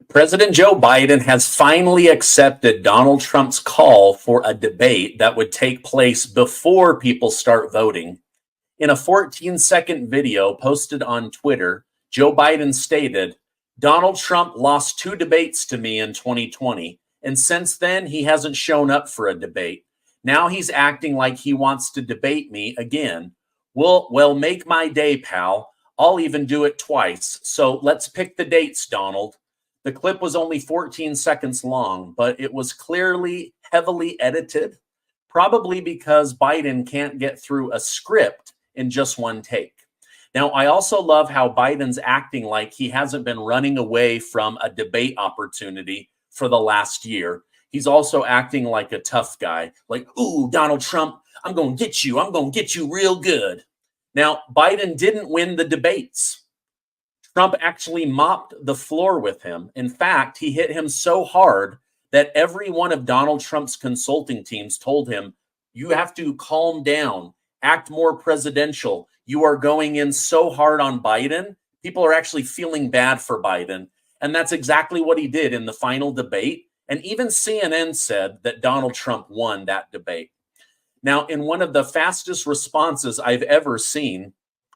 President Joe Biden has finally accepted Donald Trump's call for a debate that would take place before people start voting. In a 14-second video posted on Twitter, Joe Biden stated, "Donald Trump lost 2 debates to me in 2020, and since then he hasn't shown up for a debate. Now he's acting like he wants to debate me again. Well, make my day, pal. I'll even do it twice. So let's pick the dates, Donald." The clip was only 14 seconds long, but it was clearly heavily edited, probably because Biden can't get through a script in just one take. Now, I also love how Biden's acting like he hasn't been running away from a debate opportunity for the last year. He's also acting like a tough guy, like, "Ooh, Donald Trump, I'm going to get you. I'm going to get you real good." Now, Biden didn't win the debates. Trump actually mopped the floor with him. In fact, he hit him so hard that every one of Donald Trump's consulting teams told him, "You have to calm down, act more presidential. You are going in so hard on Biden. People are actually feeling bad for Biden." And that's exactly what he did in the final debate. And even CNN said that Donald Trump won that debate. Now, in one of the fastest responses I've ever seen,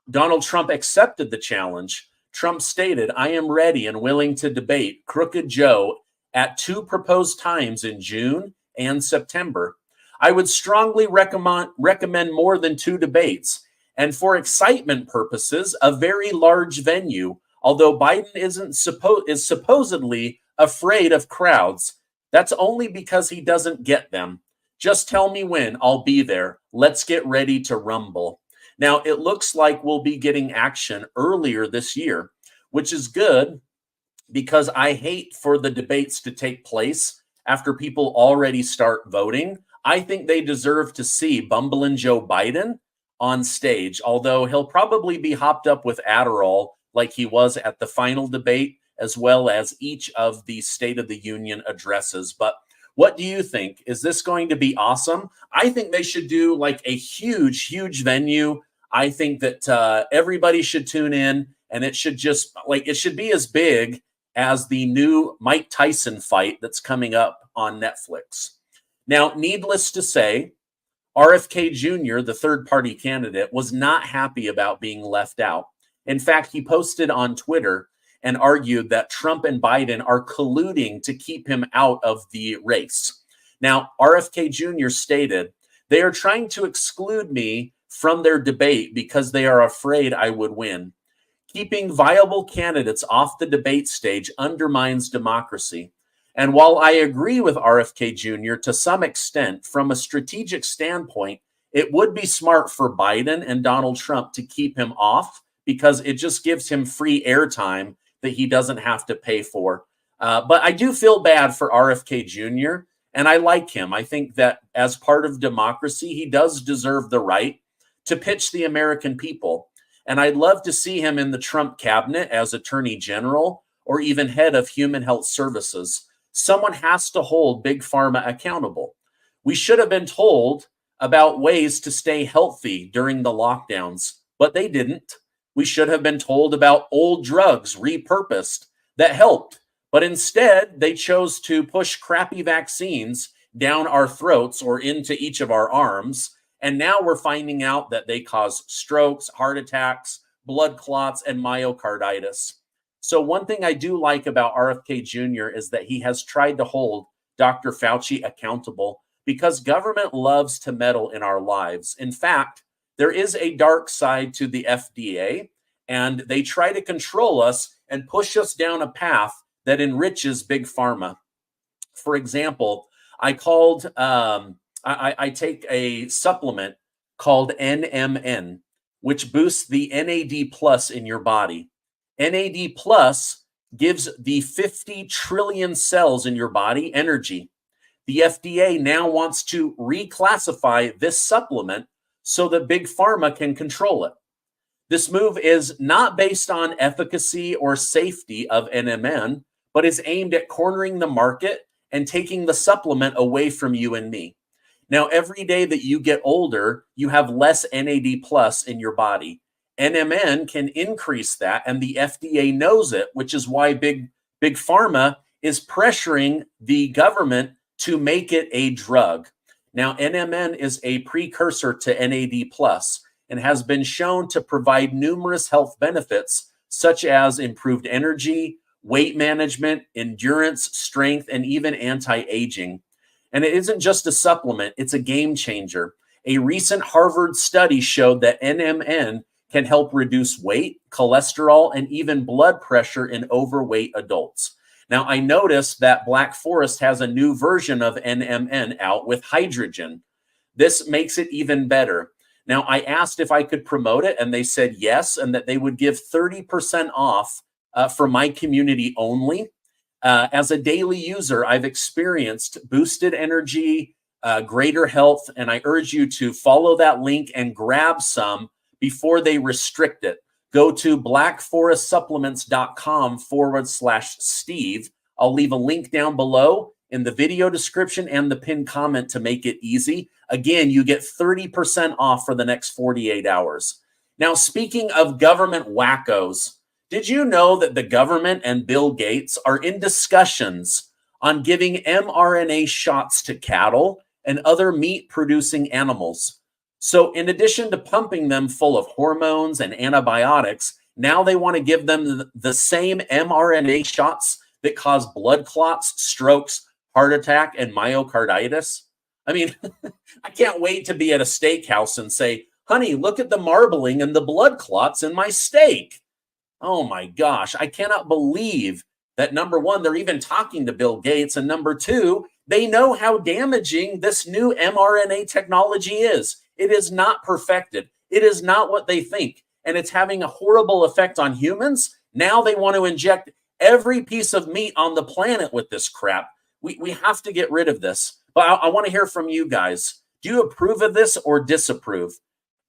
Donald Trump accepted the challenge. Trump stated, "I am ready and willing to debate Crooked Joe at 2 proposed times in June and September. I would strongly recommend more than 2 debates. And for excitement purposes, a very large venue, although Biden is supposedly afraid of crowds. That's only because he doesn't get them. Just tell me when, I'll be there. Let's get ready to rumble." Now, it looks like we'll be getting action earlier this year, which is good because I hate for the debates to take place after people already start voting. I think they deserve to see bumbling Joe Biden on stage, although he'll probably be hopped up with Adderall like he was at the final debate, as well as each of the State of the Union addresses. But what do you think? Is this going to be awesome? I think they should do like a huge venue. I think that everybody should tune in, and it should be as big as the new Mike Tyson fight that's coming up on Netflix. Now, needless to say, RFK Jr., the third-party candidate, was not happy about being left out. In fact, he posted on Twitter and argued that Trump and Biden are colluding to keep him out of the race. Now, RFK Jr. stated, "They are trying to exclude me from their debate because they are afraid I would win. Keeping viable candidates off the debate stage undermines democracy. And while I agree with RFK Jr. to some extent, from a strategic standpoint, it would be smart for Biden and Donald Trump to keep him off because it just gives him free airtime that he doesn't have to pay for." But I do feel bad for RFK Jr., and I like him. I think that as part of democracy, he does deserve the right to pitch the American people. And I'd love to see him in the Trump cabinet as Attorney General or even head of Human Health Services. Someone has to hold Big Pharma accountable. We should have been told about ways to stay healthy during the lockdowns, but they didn't. We should have been told about old drugs repurposed that helped, but instead they chose to push crappy vaccines down our throats or into each of our arms. And now we're finding out that they cause strokes, heart attacks, blood clots, and myocarditis. So one thing I do like about RFK Jr. is that he has tried to hold Dr. Fauci accountable because government loves to meddle in our lives. In fact, there is a dark side to the FDA, and they try to control us and push us down a path that enriches Big Pharma. For example, I take a supplement called NMN, which boosts the NAD plus in your body. NAD plus gives the 50 trillion cells in your body energy. The FDA now wants to reclassify this supplement so that Big Pharma can control it. This move is not based on efficacy or safety of NMN, but is aimed at cornering the market and taking the supplement away from you and me. Now, every day that you get older, you have less NAD plus in your body. NMN can increase that, and the FDA knows it, which is why Big Big Pharma is pressuring the government to make it a drug. Now, NMN is a precursor to NAD+, and has been shown to provide numerous health benefits, such as improved energy, weight management, endurance, strength, and even anti-aging. And it isn't just a supplement, it's a game changer. A recent Harvard study showed that NMN can help reduce weight, cholesterol, and even blood pressure in overweight adults. Now, I noticed that Black Forest has a new version of NMN out with hydrogen. This makes it even better. Now, I asked if I could promote it, and they said yes, and that they would give 30% off for my community only. As a daily user, I've experienced boosted energy, greater health, and I urge you to follow that link and grab some before they restrict it. Go to blackforestsupplements.com/Steve. I'll leave a link down below in the video description and the pinned comment to make it easy. Again, you get 30% off for the next 48 hours. Now, speaking of government wackos, did you know that the government and Bill Gates are in discussions on giving mRNA shots to cattle and other meat-producing animals? So in addition to pumping them full of hormones and antibiotics, now they want to give them the same mRNA shots that cause blood clots, strokes, heart attack, and myocarditis. I mean, I can't wait to be at a steakhouse and say, honey, look at the marbling and the blood clots in my steak. Oh my gosh, I cannot believe that, number one, they're even talking to Bill Gates, and number two, they know how damaging this new mRNA technology is. It is not perfected. It is not what they think, and it's having a horrible effect on humans. Now they want to inject every piece of meat on the planet with this crap. We have to get rid of this. But I want to hear from you guys. Do you approve of this or disapprove?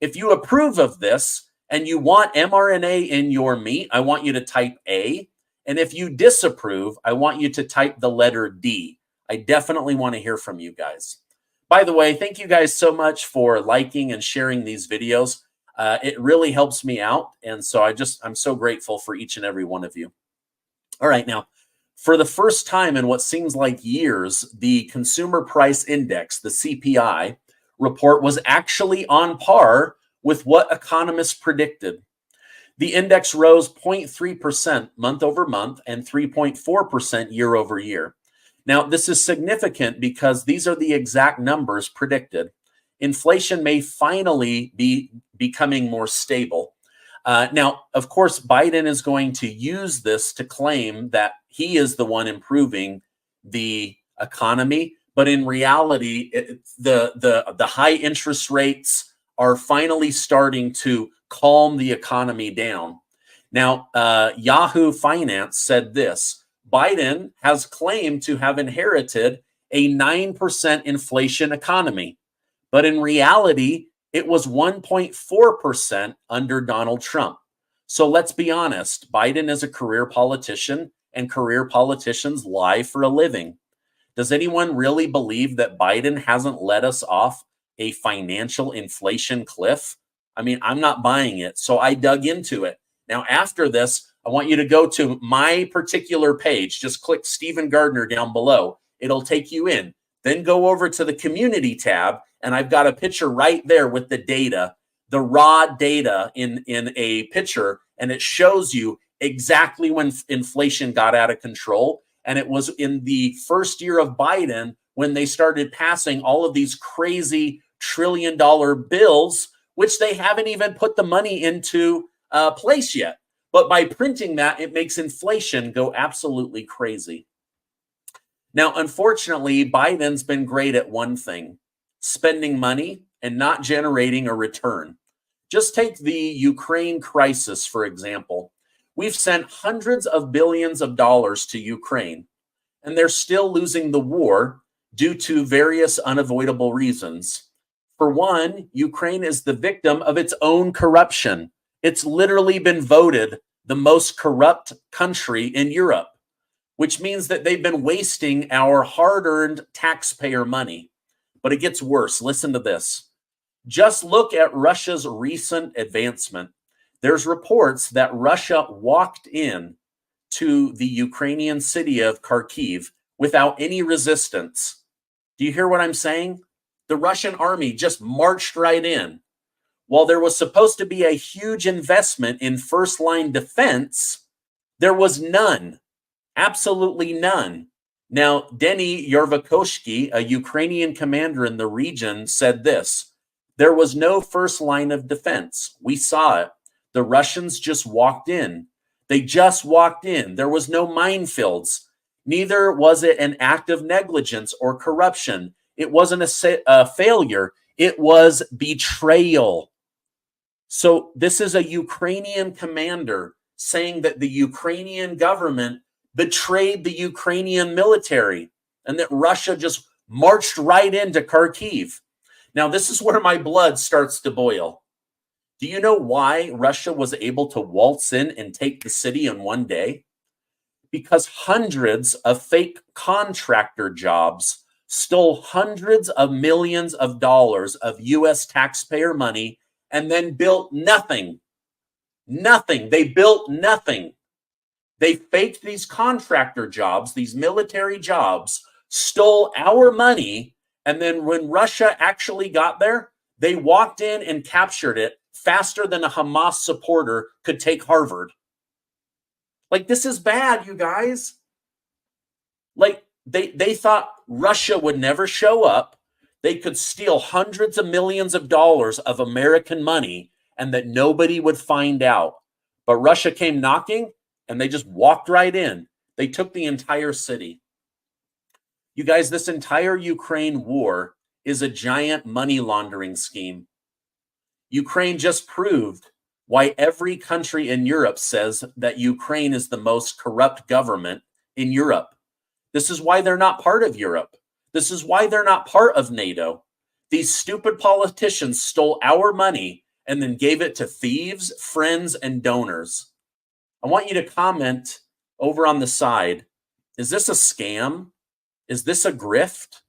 If you approve of this and you want mRNA in your meat, I want you to type A. And if you disapprove, I want you to type the letter D. I definitely want to hear from you guys. By the way, thank you guys so much for liking and sharing these videos. It really helps me out. And so I'm so grateful for each and every one of you. All right, now, for the first time in what seems like years, the Consumer Price Index, the CPI report, was actually on par with what economists predicted. The index rose 0.3% month over month and 3.4% year over year. Now, this is significant because these are the exact numbers predicted. Inflation may finally be becoming more stable. Now, of course, Biden is going to use this to claim that he is the one improving the economy. But in reality, the high interest rates are finally starting to calm the economy down. Now, Yahoo Finance said this: Biden has claimed to have inherited a 9% inflation economy, but in reality, it was 1.4% under Donald Trump. So let's be honest, Biden is a career politician, and career politicians lie for a living. Does anyone really believe that Biden hasn't let us off a financial inflation cliff? I mean, I'm not buying it. So I dug into it. Now, after this, I want you to go to my particular page. Just click Stephen Gardner down below. It'll take you in. Then go over to the community tab, and I've got a picture right there with the data, the raw data in a picture, and it shows you exactly when inflation got out of control. And it was in the first year of Biden when they started passing all of these crazy trillion-dollar bills, which they haven't even put the money into place yet. But by printing that, it makes inflation go absolutely crazy. Now, unfortunately, Biden's been great at one thing: spending money and not generating a return. Just take the Ukraine crisis, for example. We've sent hundreds of billions of dollars to Ukraine, and they're still losing the war due to various unavoidable reasons. For one, Ukraine is the victim of its own corruption. It's literally been voted the most corrupt country in Europe, which means that they've been wasting our hard-earned taxpayer money. But it gets worse. Listen to this. Just look at Russia's recent advancement. There's reports that Russia walked in to the Ukrainian city of Kharkiv without any resistance. Do you hear what I'm saying? The Russian army just marched right in. While there was supposed to be a huge investment in first-line defense, there was none. Absolutely none. Now, Denny Yarvakoshki, a Ukrainian commander in the region, said this: there was no first line of defense. We saw it. The Russians just walked in. They just walked in. There was no minefields. Neither was it an act of negligence or corruption. It wasn't a failure. It was betrayal. So this is a Ukrainian commander saying that the Ukrainian government betrayed the Ukrainian military and that Russia just marched right into Kharkiv. Now, this is where my blood starts to boil. Do you know why Russia was able to waltz in and take the city in one day? Because hundreds of fake contractor jobs stole hundreds of millions of dollars of US taxpayer money and then built nothing. Nothing. They built nothing. They faked these contractor jobs, these military jobs, stole our money, and then when Russia actually got there, they walked in and captured it faster than a Hamas supporter could take Harvard. Like, this is bad, you guys. Like, they thought Russia would never show up. They could steal hundreds of millions of dollars of American money and that nobody would find out. But Russia came knocking and they just walked right in. They took the entire city. You guys, this entire Ukraine war is a giant money laundering scheme. Ukraine just proved why every country in Europe says that Ukraine is the most corrupt government in Europe. This is why they're not part of Europe. This is why they're not part of NATO. These stupid politicians stole our money and then gave it to thieves, friends, and donors. I want you to comment over on the side. Is this a scam? Is this a grift?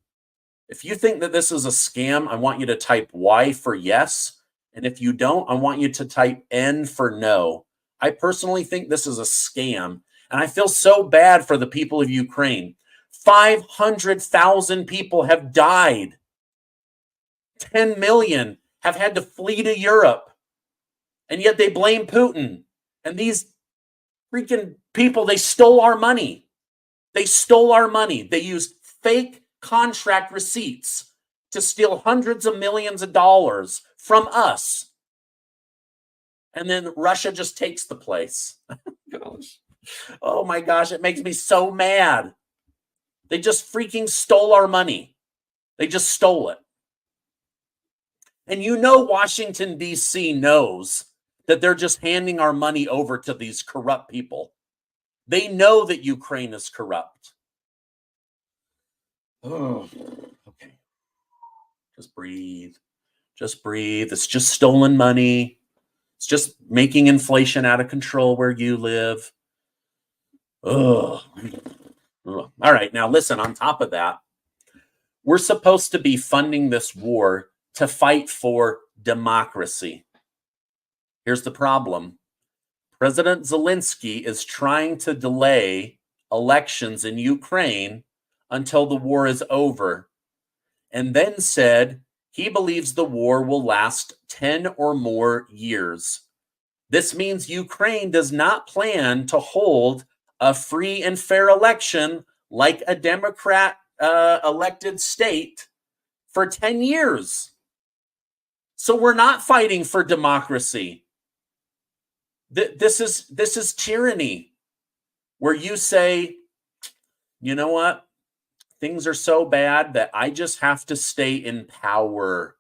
If you think that this is a scam, I want you to type Y for yes. And if you don't, I want you to type N for no. I personally think this is a scam. And I feel so bad for the people of Ukraine. 500,000 people have died. 10 million have had to flee to Europe. And yet they blame Putin. And these freaking people, they stole our money. They stole our money. They used fake contract receipts to steal hundreds of millions of dollars from us. And then Russia just takes the place. Gosh. Oh my gosh, it makes me so mad. They just freaking stole our money. They just stole it. And you know Washington, D.C. knows that they're just handing our money over to these corrupt people. They know that Ukraine is corrupt. Oh, okay. Just breathe. Just breathe. It's just stolen money. It's just making inflation out of control where you live. Oh. All right. Now, listen, on top of that, we're supposed to be funding this war to fight for democracy. Here's the problem. President Zelensky is trying to delay elections in Ukraine until the war is over, and then said he believes the war will last 10 or more years. This means Ukraine does not plan to hold a free and fair election like a Democrat elected state for 10 years. So we're not fighting for democracy. This is tyranny, where you say, you know what? Things are so bad that I just have to stay in power.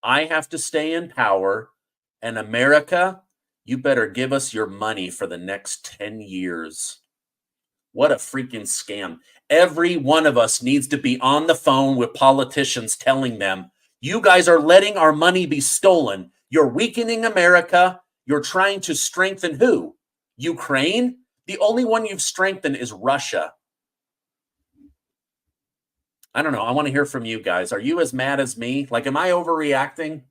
I have to stay in power. And America, you better give us your money for the next 10 years. What a freaking scam. Every one of us needs to be on the phone with politicians telling them, you guys are letting our money be stolen. You're weakening America. You're trying to strengthen who? Ukraine? The only one you've strengthened is Russia. I don't know. I want to hear from you guys. Are you as mad as me? Like, am I overreacting?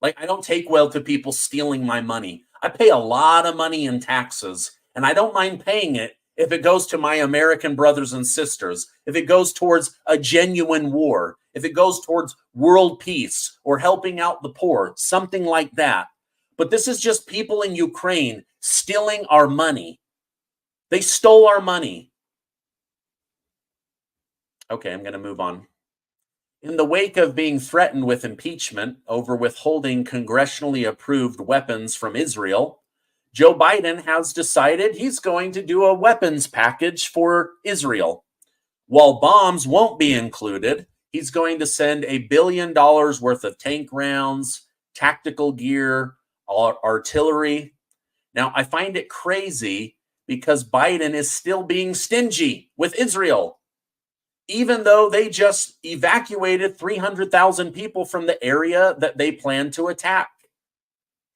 Like, I don't take well to people stealing my money. I pay a lot of money in taxes, And I don't mind paying it if it goes to my American brothers and sisters, if it goes towards a genuine war, if it goes towards world peace or helping out the poor, something like that. But this is just people in Ukraine stealing our money. They stole our money. Okay, I'm going to move on. In the wake of being threatened with impeachment over withholding congressionally approved weapons from Israel, Joe Biden has decided he's going to do a weapons package for Israel. While bombs won't be included, he's going to send $1 billion worth of tank rounds, tactical gear, artillery. Now, I find it crazy because Biden is still being stingy with Israel, even though they just evacuated 300,000 people from the area that they plan to attack.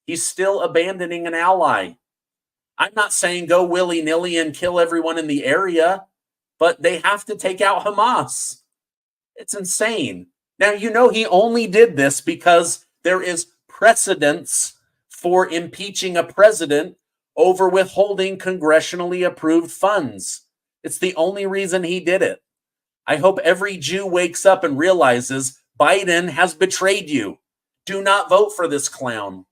He's still abandoning an ally. I'm not saying go willy-nilly and kill everyone in the area, but they have to take out Hamas. It's insane. Now, you know, he only did this because there is precedence for impeaching a president over withholding congressionally approved funds. It's the only reason he did it. I hope every Jew wakes up and realizes Biden has betrayed you. Do not vote for this clown.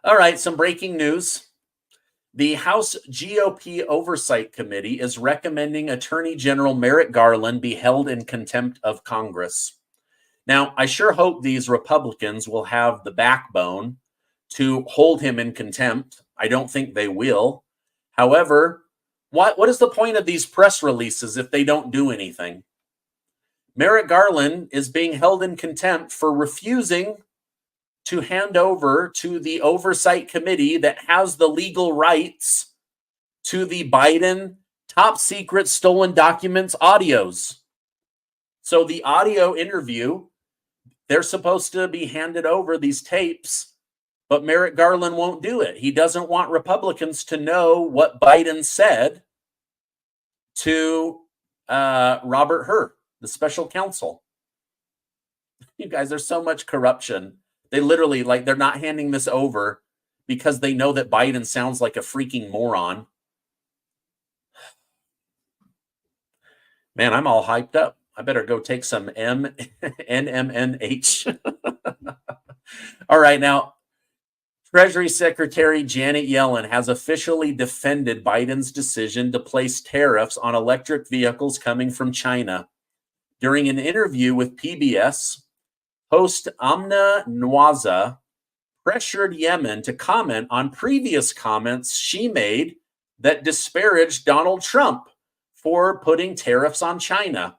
All right, some breaking news. The House GOP Oversight Committee is recommending Attorney General Merrick Garland be held in contempt of Congress. Now, I sure hope these Republicans will have the backbone to hold him in contempt. I don't think they will. However, what is the point of these press releases if they don't do anything? Merrick Garland is being held in contempt for refusing to hand over to the Oversight Committee that has the legal rights to the Biden top secret stolen documents audios. So the audio interview, they're supposed to be handed over these tapes, but Merrick Garland won't do it. He doesn't want Republicans to know what Biden said to Robert Hur, the special counsel. You guys, there's so much corruption. They literally, they're not handing this over because they know that Biden sounds like a freaking moron. Man, I'm all hyped up. I better go take some NMNH. All right, now, Treasury Secretary Janet Yellen has officially defended Biden's decision to place tariffs on electric vehicles coming from China. During an interview with PBS, host Amna Nwaza pressured Yemen to comment on previous comments she made that disparaged Donald Trump for putting tariffs on China.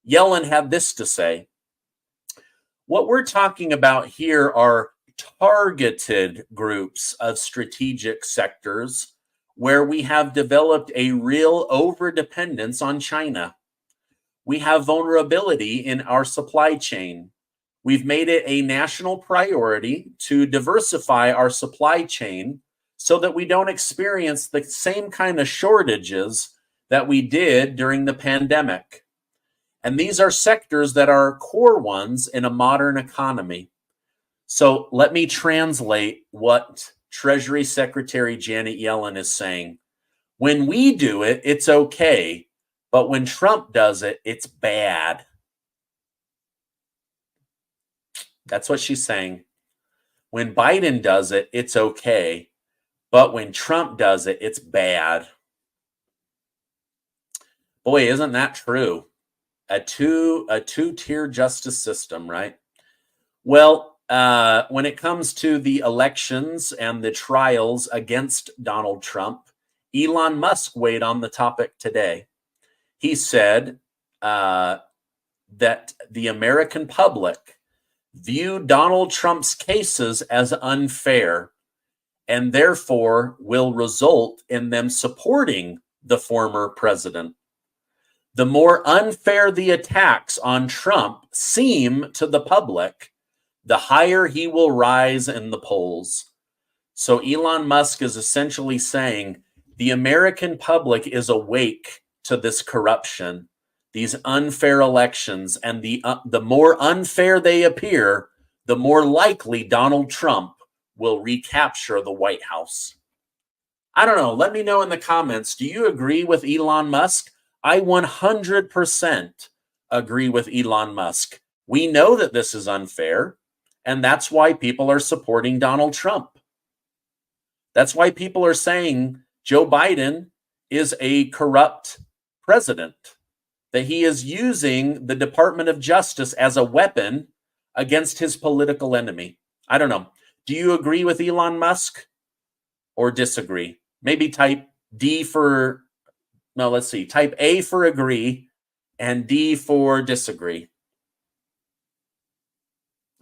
Yellen had this to say: "What we're talking about here are targeted groups of strategic sectors where we have developed a real overdependence on China. We have vulnerability in our supply chain. We've made it a national priority to diversify our supply chain so that we don't experience the same kind of shortages that we did during the pandemic. And these are sectors that are core ones in a modern economy." So let me translate what Treasury Secretary Janet Yellen is saying. When we do it, it's okay. But when Trump does it, it's bad. That's what she's saying. When Biden does it, it's okay. But when Trump does it, it's bad. Boy, isn't that true? A two-tier justice system, right? Well, when it comes to the elections and the trials against Donald Trump, Elon Musk weighed on the topic today. He said that the American public viewed Donald Trump's cases as unfair and therefore will result in them supporting the former president. The more unfair the attacks on Trump seem to the public, the higher he will rise in the polls. So Elon Musk is essentially saying the American public is awake to this corruption, these unfair elections, and the more unfair they appear, the more likely Donald Trump will recapture the White House. I don't know. Let me know in the comments. Do you agree with Elon Musk? I 100% agree with Elon Musk. We know that this is unfair, and that's why people are supporting Donald Trump. That's why people are saying Joe Biden is a corrupt president, that he is using the Department of Justice as a weapon against his political enemy. I don't know. Do you agree with Elon Musk or disagree? Maybe type D for, no, let's see, type A for agree and D for disagree.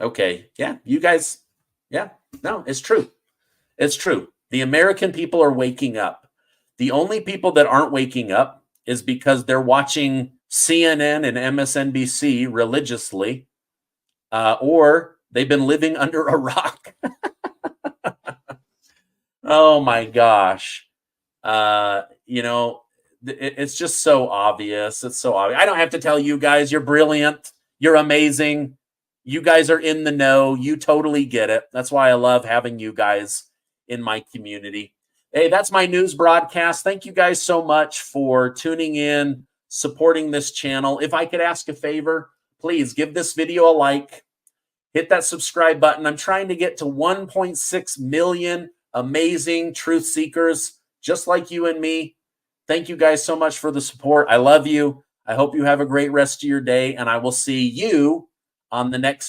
Okay, yeah, you guys, yeah, no, it's true. It's true. The American people are waking up. The only people that aren't waking up is because they're watching CNN and MSNBC religiously, or they've been living under a rock. Oh my gosh. It's just so obvious. It's so obvious. I don't have to tell you guys, you're brilliant. You're amazing. You guys are in the know. You totally get it. That's why I love having you guys in my community. Hey, that's my news broadcast. Thank you guys so much for tuning in, supporting this channel. If I could ask a favor, please give this video a like, hit that subscribe button. I'm trying to get to 1.6 million amazing truth seekers just like you and me. Thank you guys so much for the support. I love you. I hope you have a great rest of your day, and I will see you on the next